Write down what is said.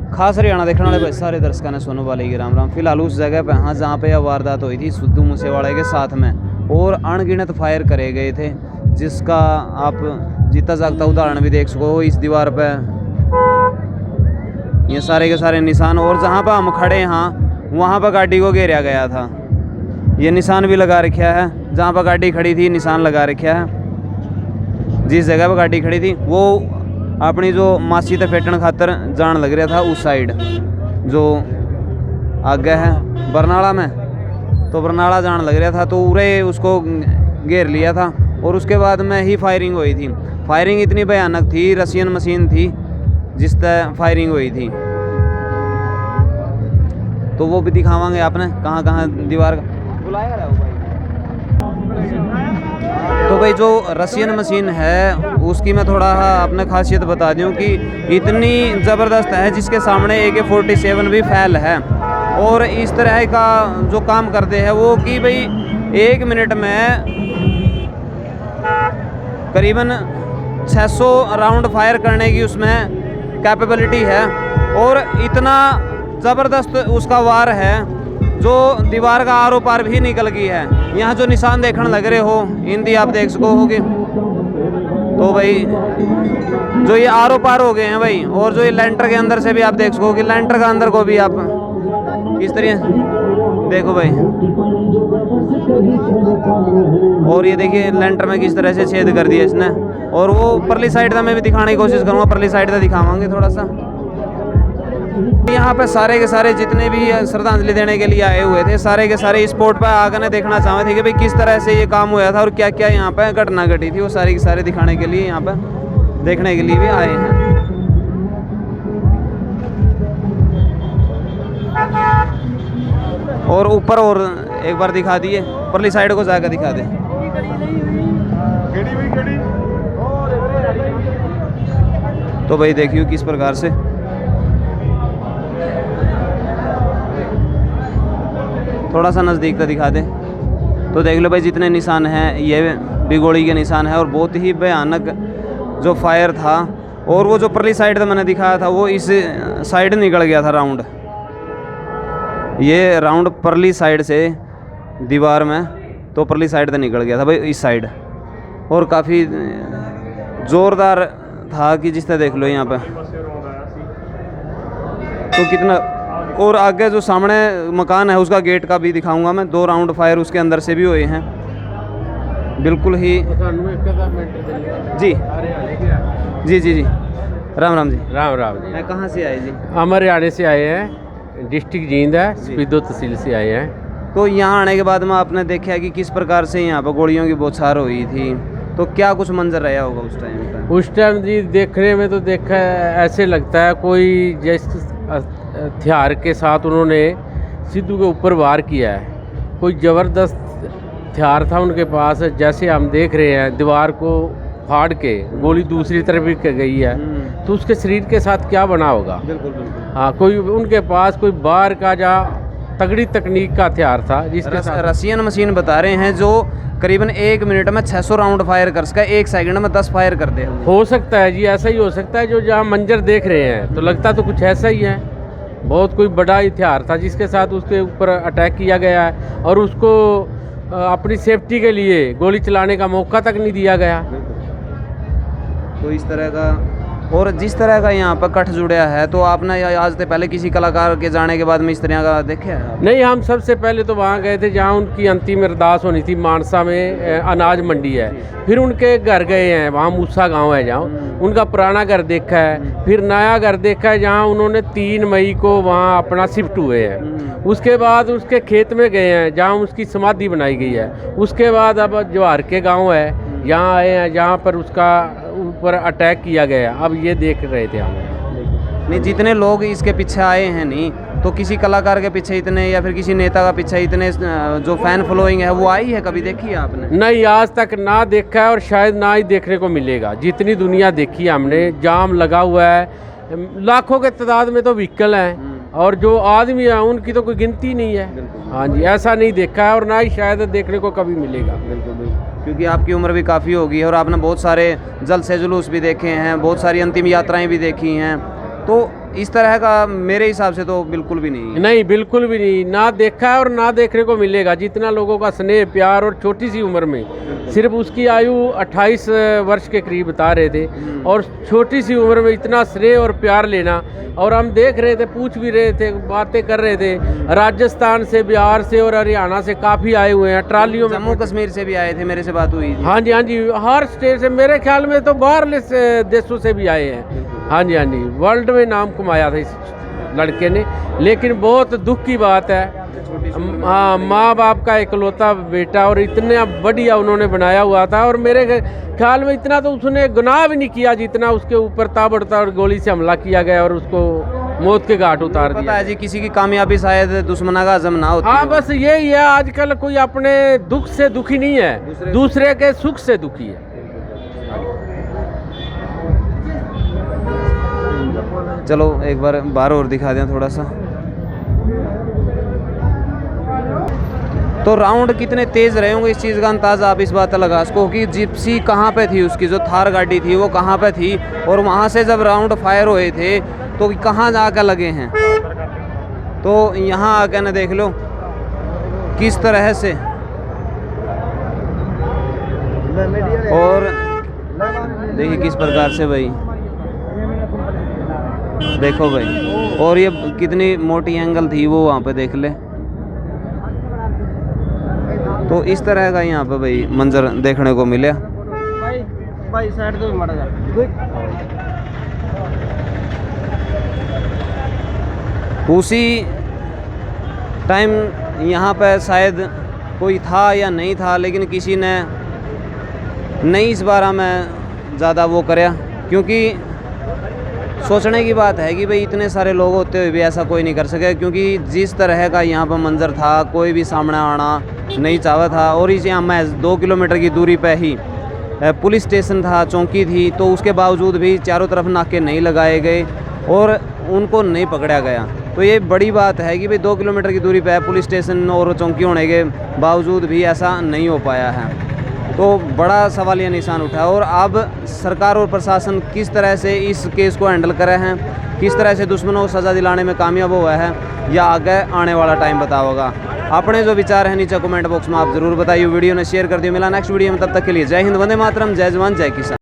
खास हरियाणा देखने वाले सारे दर्शकों ने सोनू वाले की राम राम। फिलहाल उस जगह पे हाँ जहाँ पे यह वारदात हुई थी सिद्धू मूसेवाला के साथ में, और अनगिनत फायर करे गए थे, जिसका आप जीता जागता उदाहरण भी देख सको इस दीवार पे। ये सारे के सारे निशान, और जहाँ पर हम खड़े हैं वहाँ पर गाड़ी को घेरा गया था। ये निशान भी लगा रखा है, जहाँ पर गाड़ी खड़ी थी निशान लगा रखा है। जिस जगह पर गाड़ी खड़ी थी वो अपनी जो मासी ते फेटन खातर जान लग रहा था उस साइड जो आगे है बरनाला में, तो बरनाला जान लग रहा था, तो उरे उसको घेर लिया था। और उसके बाद में ही फायरिंग हुई थी। फायरिंग इतनी भयानक थी, रशियन मशीन थी जिस तरह फायरिंग हुई थी। तो वो भी दिखावांगे आपने कहाँ कहाँ दीवार बुलाया रहा भाई। तो भाई जो रशियन मशीन है उसकी मैं थोड़ा अपने खासियत बता दूं कि इतनी ज़बरदस्त है जिसके सामने AK-47 भी फैल है। और इस तरह का जो काम करते हैं वो कि भाई 1 मिनट में करीबन 600 राउंड फायर करने की उसमें कैपेबिलिटी है। और इतना ज़बरदस्त उसका वार है जो दीवार का आरो पार भी निकल गई है। यहाँ जो निशान देखने लग रहे हो हिंदी आप देख सको होगी, तो भाई जो ये आरो पार हो गए हैं भाई। और जो ये लेंटर के अंदर से भी आप देख सको कि लेंटर का अंदर को भी आप इस तरह देखो भाई। और ये देखिए लेंटर में किस तरह से छेद कर दिया इसने। और वो परली साइड का मैं भी दिखाने की कोशिश करूँगा, परली साइड का दिखावांगे थोड़ा सा। यहाँ पे सारे के सारे जितने भी श्रद्धांजलि देने के लिए आए हुए थे सारे के सारे स्पॉट पर आकर देखना चाहते थे कि भाई किस तरह से ये काम हुआ था और क्या क्या यहाँ पे घटना घटी थी, वो सारी के सारे दिखाने के लिए यहाँ पे देखने के लिए भी आए हैं। और ऊपर और एक बार दिखा दिए, परली साइड को जाकर दिखा दे। तो भाई देखियो किस प्रकार से थोड़ा सा नज़दीक का दिखा दे। तो देख लो भाई जितने निशान हैं ये भी गोली के निशान है, और बहुत ही भयानक जो फायर था। और वो जो परली साइड था मैंने दिखाया था वो इस साइड निकल गया था राउंड, ये राउंड परली साइड से दीवार में, तो परली साइड से निकल गया था भाई इस साइड। और काफ़ी ज़ोरदार था कि जिस तरह देख लो यहाँ पे तो कितना। और आगे जो सामने मकान है उसका गेट का भी दिखाऊंगा मैं। 2 राउंड फायर उसके अंदर से भी हुए हैं बिल्कुल ही। जी जी जी जी राम राम जी। राम राम जी। मैं कहाँ से आए जी? हम हरियाणा से आए हैं, डिस्ट्रिक्ट जींद है, स्पीदो तहसील से आए हैं। तो यहाँ आने के बाद में आपने देखा कि किस प्रकार से यहाँ पर गोलियों की बौछार हुई थी, तो क्या कुछ मंजर रहा होगा उस टाइम पर? उस टाइम जी देखने में तो देखा ऐसे लगता है कोई जैसे हथियार के साथ उन्होंने सिद्धू के ऊपर वार किया है। कोई ज़बरदस्त हथियार था उनके पास, जैसे हम देख रहे हैं दीवार को फाड़ के गोली दूसरी तरफ भी गई है, तो उसके शरीर के साथ क्या बना होगा। बिल्कुल बिल्कुल। हाँ, कोई उनके पास कोई बाहर का जा तगड़ी तकनीक का हथियार था जिसके साथ रशियन मशीन बता रहे हैं जो करीबन 1 मिनट में 600 राउंड फायर कर सका, 1 सेकंड में 10 फायर कर दे। हो सकता है जी, ऐसा ही हो सकता है। जो जहाँ मंजर देख रहे हैं तो लगता तो कुछ ऐसा ही है। बहुत कोई बड़ा हथियार था जिसके साथ उसके ऊपर अटैक किया गया है, और उसको अपनी सेफ्टी के लिए गोली चलाने का मौका तक नहीं दिया गया। तो इस तरह का, और जिस तरह का यहाँ पर कट जुड़ा है, तो आपने आज से पहले किसी कलाकार के जाने के बाद में इस तरह का देखा है? नहीं, हम सबसे पहले तो वहाँ गए थे जहाँ उनकी अंतिम अरदास होनी थी। मानसा में अनाज मंडी है, फिर उनके घर गए हैं, वहाँ मूसा गांव है जहाँ उनका पुराना घर देखा है, फिर नया घर देखा है जहाँ उन्होंने 3 मई को वहाँ अपना शिफ्ट हुए हैं। उसके बाद उसके खेत में गए हैं जहाँ उसकी समाधि बनाई गई है। उसके बाद अब जवाहर के गाँव है यहाँ आए हैं जहाँ पर उसका ऊपर अटैक किया गया। अब ये देख रहे थे हम। नहीं, जितने लोग इसके पीछे आए हैं नहीं, तो किसी कलाकार के पीछे इतने या फिर किसी नेता का पीछे इतने जो फैन फॉलोइंग है वो आई है, कभी देखी है आपने? नहीं, आज तक ना देखा है और शायद ना ही देखने को मिलेगा। जितनी दुनिया देखी है हमने, जाम लगा हुआ है, लाखों के तादाद में तो व्हीकल हैं, और जो आदमी है उनकी तो कोई गिनती नहीं है। हाँ जी, ऐसा नहीं देखा है और ना ही शायद देखने को कभी मिलेगा। बिल्कुल बिल्कुल, क्योंकि आपकी उम्र भी काफ़ी होगी और आपने बहुत सारे जलसे जुलूस भी देखे हैं, बहुत सारी अंतिम यात्राएं भी देखी हैं, तो इस तरह का मेरे हिसाब से तो बिल्कुल भी नहीं है। नहीं, बिल्कुल भी नहीं, ना देखा है और ना देखने को मिलेगा। जितना लोगों का स्नेह प्यार, और छोटी सी उम्र में, सिर्फ उसकी आयु 28 वर्ष के करीब बता रहे थे, और छोटी सी उम्र में इतना स्नेह और प्यार लेना। और हम देख रहे थे, पूछ भी रहे थे, बातें कर रहे थे, राजस्थान से, बिहार से और हरियाणा से काफ़ी आए हुए हैं, ट्रालियों में। जम्मू कश्मीर से भी आए थे, मेरे से बात हुई थी। हाँ जी, हाँ जी, हर स्टेट से, मेरे ख्याल में तो बाहरले देशों से भी आए हैं। हाँ जी, हाँ जी, वर्ल्ड में नाम कमाया था इस लड़के ने। लेकिन बहुत दुख की बात है, हाँ, माँ बाप का इकलौता बेटा, और इतना बढ़िया उन्होंने बनाया हुआ था। और मेरे ख्याल में इतना तो उसने गुनाह भी नहीं किया जितना उसके ऊपर ताबड़तोड़ गोली से हमला किया गया और उसको मौत के घाट उतार दिया। पता है जी, किसी की कामयाबी शायद दुश्मना का हजम ना होती हाँ, हो। बस यही है, आजकल कोई अपने दुख से दुखी नहीं है, दूसरे के सुख से दुखी है। चलो एक बार बाहर और दिखा दें थोड़ा सा। तो राउंड कितने तेज रहे होंगे, इस चीज़ का अंदाज़ा आप इस बात लगा सको कि जिप्सी कहाँ पे थी, उसकी जो थार गाड़ी थी वो कहाँ पे थी, और वहाँ से जब राउंड फायर हुए थे तो कहाँ जाकर लगे हैं। तो यहाँ आकर ना देख लो किस तरह से, और देखिए किस प्रकार से भाई, देखो भाई, और ये कितनी मोटी एंगल थी वो वहाँ पे देख ले। तो इस तरह का यहाँ पे भाई मंजर देखने को मिला। भाई साइड तो मारा जा। उसी टाइम यहाँ पे शायद कोई था या नहीं था, लेकिन किसी ने नहीं इस बारे में ज़्यादा वो कराया, क्योंकि सोचने की बात है कि भाई इतने सारे लोग होते हुए भी ऐसा कोई नहीं कर सके, क्योंकि जिस तरह का यहाँ पर मंजर था कोई भी सामने आना नहीं चाहा था। और इस यहाँ महज 2 किलोमीटर की दूरी पे ही पुलिस स्टेशन था, चौकी थी, तो उसके बावजूद भी चारों तरफ नाके नहीं लगाए गए और उनको नहीं पकड़ा गया। तो ये बड़ी बात है कि भाई 2 किलोमीटर की दूरी पे पुलिस स्टेशन और चौकी होने के बावजूद भी ऐसा नहीं हो पाया है। तो बड़ा सवाल ये निशान उठा, और अब सरकार और प्रशासन किस तरह से इस केस को हैंडल करे हैं, किस तरह से दुश्मनों को सज़ा दिलाने में कामयाब हुआ है, या आगे आने वाला टाइम बताओगा। अपने जो विचार हैं नीचे कमेंट बॉक्स में आप ज़रूर बताइए, वीडियो ने शेयर कर दिए। मिला नेक्स्ट वीडियो में, तब तक के लिए जय हिंद, वंदे मातरम, जय जवान, जय किसान।